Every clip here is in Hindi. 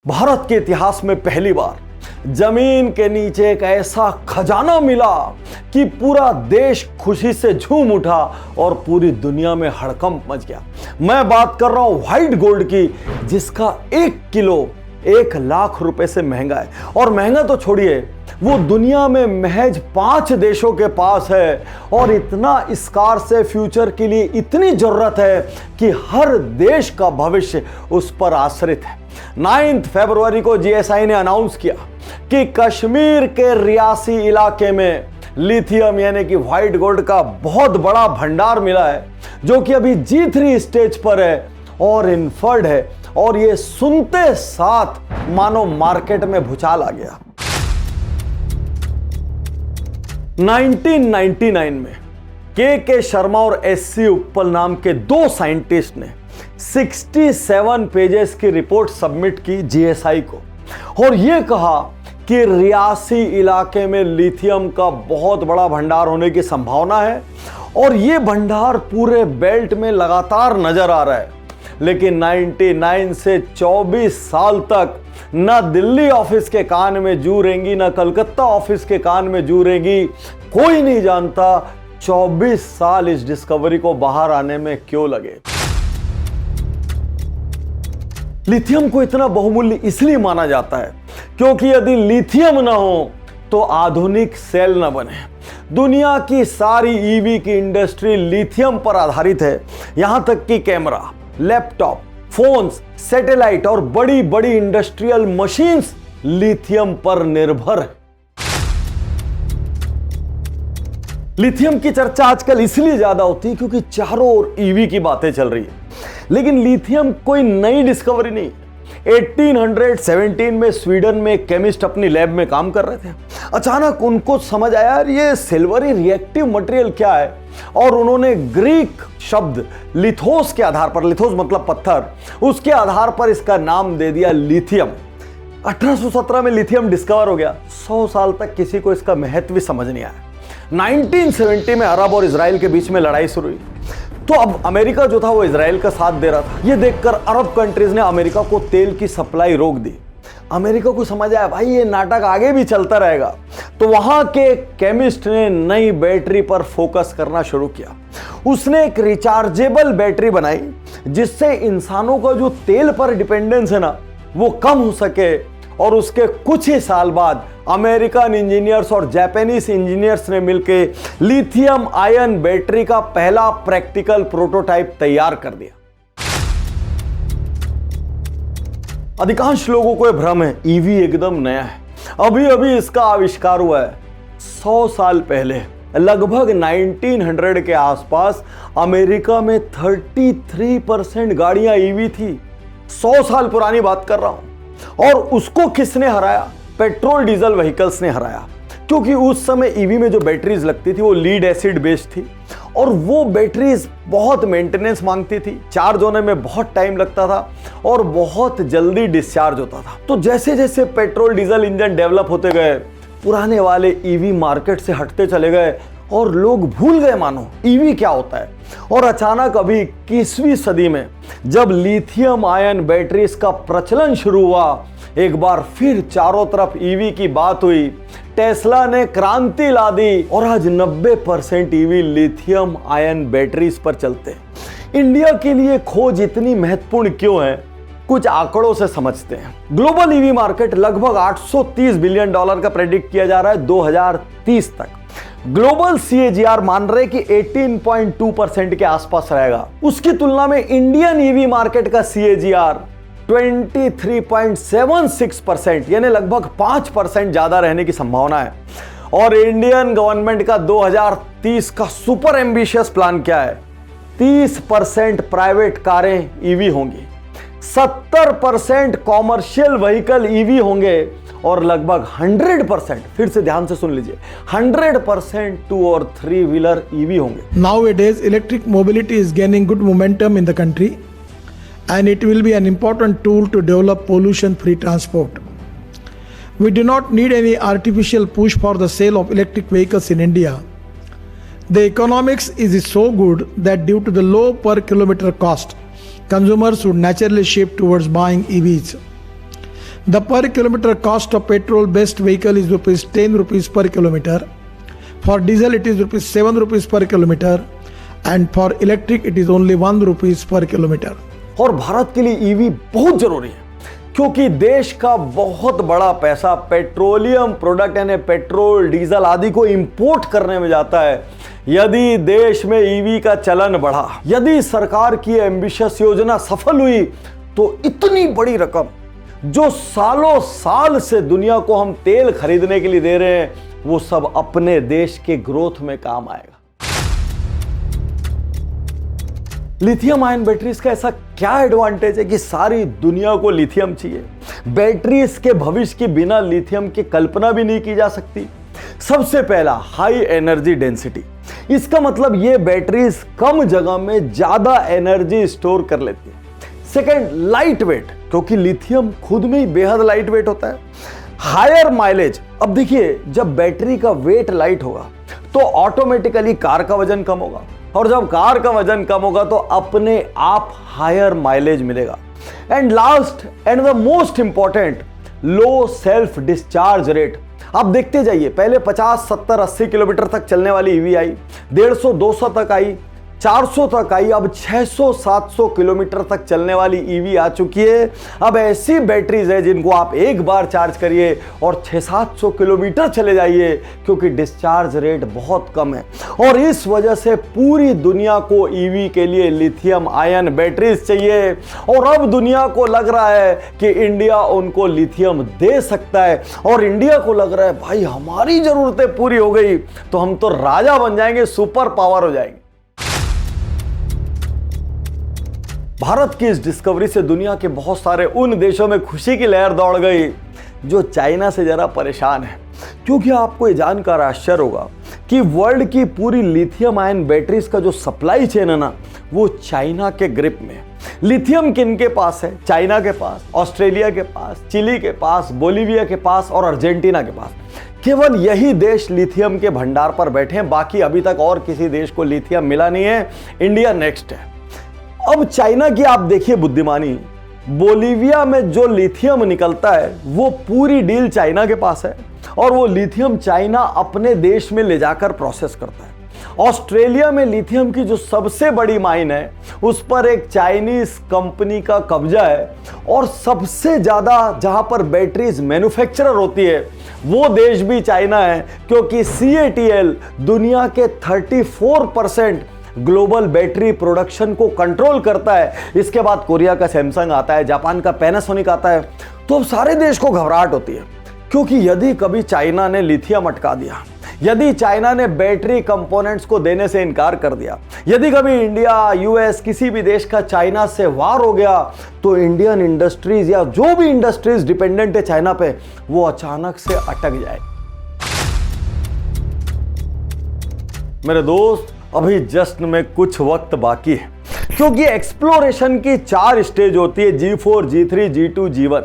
भारत के इतिहास में पहली बार जमीन के नीचे एक ऐसा खजाना मिला कि पूरा देश खुशी से झूम उठा और पूरी दुनिया में हड़कंप मच गया। मैं बात कर रहा हूं व्हाइट गोल्ड की, जिसका 1 किलो 1 लाख रुपए से महंगा है। और महंगा तो छोड़िए, वो दुनिया में महज 5 देशों के पास है और इतना स्कार्स है, फ्यूचर के लिए इतनी जरूरत है कि हर देश का भविष्य उस पर आश्रित है। 9 फरवरी को जीएसआई ने अनाउंस किया कि कश्मीर के रियासी इलाके में लिथियम यानी कि व्हाइट गोल्ड का बहुत बड़ा भंडार मिला है, जो कि अभी G3 स्टेज पर है और इनफर्ड है। और ये सुनते साथ मानो मार्केट में भूचाल आ गया। 1999 में के शर्मा और SC उप्पल नाम के 2 साइंटिस्ट ने 67 पेजेस की रिपोर्ट सबमिट की जीएसआई को और यह कहा कि रियासी इलाके में लिथियम का बहुत बड़ा भंडार होने की संभावना है और यह भंडार पूरे बेल्ट में लगातार नजर आ रहा है। लेकिन 99 से 24 साल तक ना दिल्ली ऑफिस के कान में जू रेंगी, ना कलकत्ता ऑफिस के कान में जू रेंगी। कोई नहीं जानता 24 साल इस डिस्कवरी को बाहर आने में क्यों लगे। लिथियम को इतना बहुमूल्य इसलिए माना जाता है क्योंकि यदि लिथियम ना हो तो आधुनिक सेल ना बने। दुनिया की सारी ईवी की इंडस्ट्री लिथियम पर आधारित है। यहां तक कि कैमरा, लैपटॉप, फोन्स, सैटेलाइट और बड़ी बड़ी इंडस्ट्रियल मशीन्स लिथियम पर निर्भर है। लिथियम की चर्चा आजकल इसलिए ज्यादा होती है क्योंकि चारों ओर ईवी की बातें चल रही है। लेकिन लिथियम कोई नई डिस्कवरी नहीं। 1817 में स्वीडन में एक केमिस्ट अपनी लैब में काम कर रहे थे। अचानक उनको समझ आया यार ये सिल्वरी रिएक्टिव मटेरियल क्या है, और उन्होंने ग्रीक शब्द लिथोस के आधार पर, लिथोस मतलब पत्थर, उसके आधार पर इसका नाम दे दिया लिथियम। 1817 में लिथियम डिस्कवर हो गया। 100 साल तक किसी को इसका महत्व भी समझ नहीं आया। 1970 में अरब और इजराइल के बीच में लड़ाई शुरू हुई, तो अब अमेरिका जो था वो इजराइल का साथ दे रहा था। ये देखकर अरब कंट्रीज ने अमेरिका को तेल की सप्लाई रोक दी। अमेरिका को समझ आया भाई ये नाटक आगे भी चलता रहेगा, तो वहां के केमिस्ट ने नई बैटरी पर फोकस करना शुरू किया। उसने एक रिचार्जेबल बैटरी बनाई जिससे इंसानों का जो तेल पर डिपेंडेंस है ना वो कम हो सके। और उसके कुछ ही साल बाद अमेरिकन इंजीनियर्स और जापानीज इंजीनियर्स ने मिलकर लिथियम आयन बैटरी का पहला प्रैक्टिकल प्रोटोटाइप तैयार कर दिया। अधिकांश लोगों को यह भ्रम है ईवी एकदम नया है, अभी अभी इसका आविष्कार हुआ है। 100 साल पहले लगभग 1900 के आसपास अमेरिका में 33% गाड़ियां ईवी थी। 100 साल पुरानी बात कर रहा हूं। और उसको किसने हराया? पेट्रोल डीजल व्हीकल्स ने हराया, क्योंकि उस समय ईवी में जो बैटरीज लगती थी वो लीड एसिड बेस्ड थी और वो बैटरीज बहुत मेंटेनेंस मांगती थी, चार्ज होने में बहुत टाइम लगता था और बहुत जल्दी डिस्चार्ज होता था। तो जैसे जैसे पेट्रोल डीजल इंजन डेवलप होते गए, पुराने वाले ईवी मार्केट से हटते चले गए और लोग भूल गए मानो ईवी क्या होता है। और अचानक अभी 21वीं सदी में जब लिथियम आयन बैटरीज का प्रचलन शुरू हुआ, एक बार फिर चारों तरफ ईवी की बात हुई। टेस्ला ने क्रांति ला दी और आज 90% ईवी लिथियम आयन बैटरीज पर चलते हैं। इंडिया के लिए खोज इतनी महत्वपूर्ण क्यों है, कुछ आंकड़ों से समझते हैं। ग्लोबल ईवी मार्केट लगभग $830 बिलियन का प्रेडिक्ट किया जा रहा है 2030 तक। ग्लोबल CAGR मान रहे कि 18.2% के आसपास रहेगा। उसकी तुलना में इंडियन ईवी मार्केट का CAGR 23.76% यानी लगभग 5% ज्यादा रहने की संभावना है। और इंडियन गवर्नमेंट का 2030 का सुपर एम्बिशियस प्लान क्या है? 30% प्राइवेट कारें ईवी होंगी, 70% कॉमर्शियल व्हीकल ईवी होंगे और लगभग 100%, फिर से ध्यान से सुन लीजिए, 100% 2 और 3 व्हीलर ईवी होंगे। Nowadays, electric mobility is gaining good momentum in the country, and it will be an important tool to develop pollution-free transport. We do not need any artificial push for the sale of electric vehicles in India. The economics is so good that due to the low per kilometer cost, consumers would naturally shift towards buying EVs. The per kilometer cost of petrol based vehicle is rupees 10 rupees per kilometer. For diesel it is rupees 7 rupees per kilometer, and for electric it is only 1 rupees per kilometer. और भारत के लिए ईवी बहुत जरूरी है क्योंकि देश का बहुत बड़ा पैसा पेट्रोलियम प्रोडक्ट यानी पेट्रोल डीजल आदि को इंपोर्ट करने में जाता है। यदि देश में ईवी का चलन बढ़ा, यदि सरकार की एम्बिशियस योजना सफल हुई, तो इतनी बड़ी रकम जो सालों साल से दुनिया को हम तेल खरीदने के लिए दे रहे हैं, वो सब अपने देश के ग्रोथ में काम आएगा। लिथियम आयन बैटरीज का ऐसा क्या एडवांटेज है कि सारी दुनिया को लिथियम चाहिए? बैटरीज के भविष्य के बिना लिथियम की कल्पना भी नहीं की जा सकती। सबसे पहला, हाई एनर्जी डेंसिटी। इसका मतलब ये बैटरीज कम जगह में ज्यादा एनर्जी स्टोर कर लेती है। सेकेंड, लाइट वेट, क्योंकि लिथियम खुद में ही बेहद लाइट वेट होता है। Higher mileage. अब देखिए, जब बैटरी का वेट लाइट होगा तो ऑटोमेटिकली कार का वजन कम होगा, और जब कार का वजन कम होगा तो अपने आप हायर माइलेज मिलेगा। And last and the most important, low self discharge rate. आप देखते जाइए, पहले 50, 70, 80 किलोमीटर तक चलने वाली ईवी आई, 150, 200 तक आई, 400 तक आई, अब 600, 700 किलोमीटर तक चलने वाली ईवी आ चुकी है। अब ऐसी बैटरीज है जिनको आप एक बार चार्ज करिए और 600-700 किलोमीटर चले जाइए, क्योंकि डिस्चार्ज रेट बहुत कम है। और इस वजह से पूरी दुनिया को ईवी के लिए लिथियम आयन बैटरीज चाहिए। और अब दुनिया को लग रहा है कि इंडिया उनको लिथियम दे सकता है, और इंडिया को लग रहा है भाई हमारी जरूरतें पूरी हो गई तो हम तो राजा बन जाएंगे, सुपर पावर हो जाएंगे। भारत की इस डिस्कवरी से दुनिया के बहुत सारे उन देशों में खुशी की लहर दौड़ गई जो चाइना से जरा परेशान है, क्योंकि आपको ये जानकर आश्चर्य होगा कि वर्ल्ड की पूरी लिथियम आयन बैटरीज का जो सप्लाई चेन है ना, वो चाइना के ग्रिप में है। लिथियम किनके पास है? चाइना के पास, ऑस्ट्रेलिया के पास, चिली के पास, बोलीविया के पास और अर्जेंटीना के पास। केवल यही देश लिथियम के भंडार पर बैठे हैं, बाकी अभी तक और किसी देश को लिथियम मिला नहीं है। इंडिया नेक्स्ट है। अब चाइना की आप देखिए बुद्धिमानी, बोलीविया में जो लिथियम निकलता है वो पूरी डील चाइना के पास है, और वो लिथियम चाइना अपने देश में ले जाकर प्रोसेस करता है। ऑस्ट्रेलिया में लिथियम की जो सबसे बड़ी माइन है उस पर एक चाइनीज कंपनी का कब्जा है, और सबसे ज्यादा जहां पर बैटरीज मैन्युफैक्चरर होती है वो देश भी चाइना है, क्योंकि CATL दुनिया के 34% ग्लोबल बैटरी प्रोडक्शन को कंट्रोल करता है। इसके बाद कोरिया का सैमसंग आता है, जापान का पैनासोनिक आता है। तो अब सारे देश को घबराहट होती है, क्योंकि यदि कभी चाइना ने लिथियम अटका दिया, यदि चाइना ने बैटरी कंपोनेंट्स को देने से इनकार कर दिया, यदि कभी इंडिया, US किसी भी देश का चाइना से वार हो गया, तो इंडियन इंडस्ट्रीज या जो भी इंडस्ट्रीज डिपेंडेंट है चाइना पे, वो अचानक से अटक जाए। मेरे दोस्त, अभी जश्न में कुछ वक्त बाकी है, क्योंकि एक्सप्लोरेशन की 4 स्टेज होती है, G4, G3, G2, G1।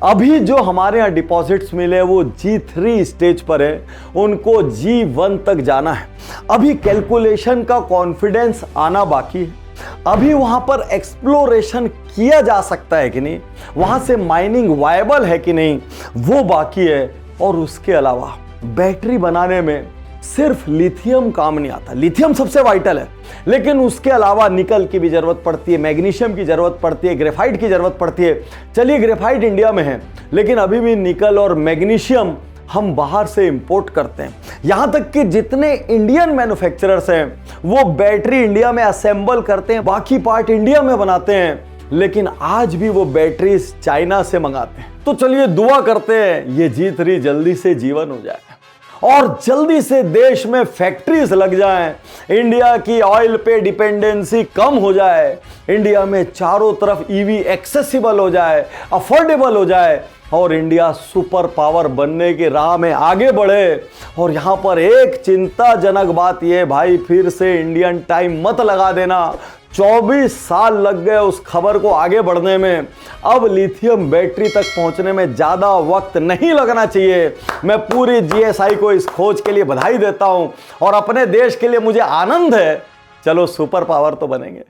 अभी जो हमारे यहाँ डिपॉजिट्स मिले वो G3 स्टेज पर है, उनको G1 तक जाना है। अभी कैलकुलेशन का कॉन्फिडेंस आना बाकी है, अभी वहां पर एक्सप्लोरेशन किया जा सकता है कि नहीं, वहां से माइनिंग वायबल है कि नहीं, वो बाकी है। और उसके अलावा बैटरी बनाने में सिर्फ लिथियम काम नहीं आता। लिथियम सबसे वाइटल है, लेकिन उसके अलावा निकल की भी जरूरत पड़ती है, मैग्नीशियम की जरूरत पड़ती है, ग्रेफाइट की जरूरत पड़ती है। चलिए, ग्रेफाइट इंडिया में है, लेकिन अभी भी निकल और मैग्नीशियम हम बाहर से इंपोर्ट करते हैं। यहां तक कि जितने इंडियन मैन्युफैक्चरर्स हैं वो बैटरी इंडिया में असेंबल करते हैं, बाकी पार्ट इंडिया में बनाते हैं, लेकिन आज भी वो बैटरीज चाइना से मंगाते हैं। तो चलिए दुआ करते हैं ये G3 जल्दी से G1 हो जाए और जल्दी से देश में फैक्ट्रीज लग जाएं, इंडिया की ऑयल पे डिपेंडेंसी कम हो जाए, इंडिया में चारों तरफ ईवी एक्सेसिबल हो जाए, अफोर्डेबल हो जाए, और इंडिया सुपर पावर बनने की राह में आगे बढ़े। और यहां पर एक चिंताजनक बात यह, भाई फिर से इंडियन टाइम मत लगा देना, 24 साल लग गए उस खबर को आगे बढ़ने में। अब लिथियम बैटरी तक पहुंचने में ज्यादा वक्त नहीं लगना चाहिए। मैं पूरी GSI को इस खोज के लिए बधाई देता हूं, और अपने देश के लिए मुझे आनंद है। चलो सुपर पावर तो बनेंगे।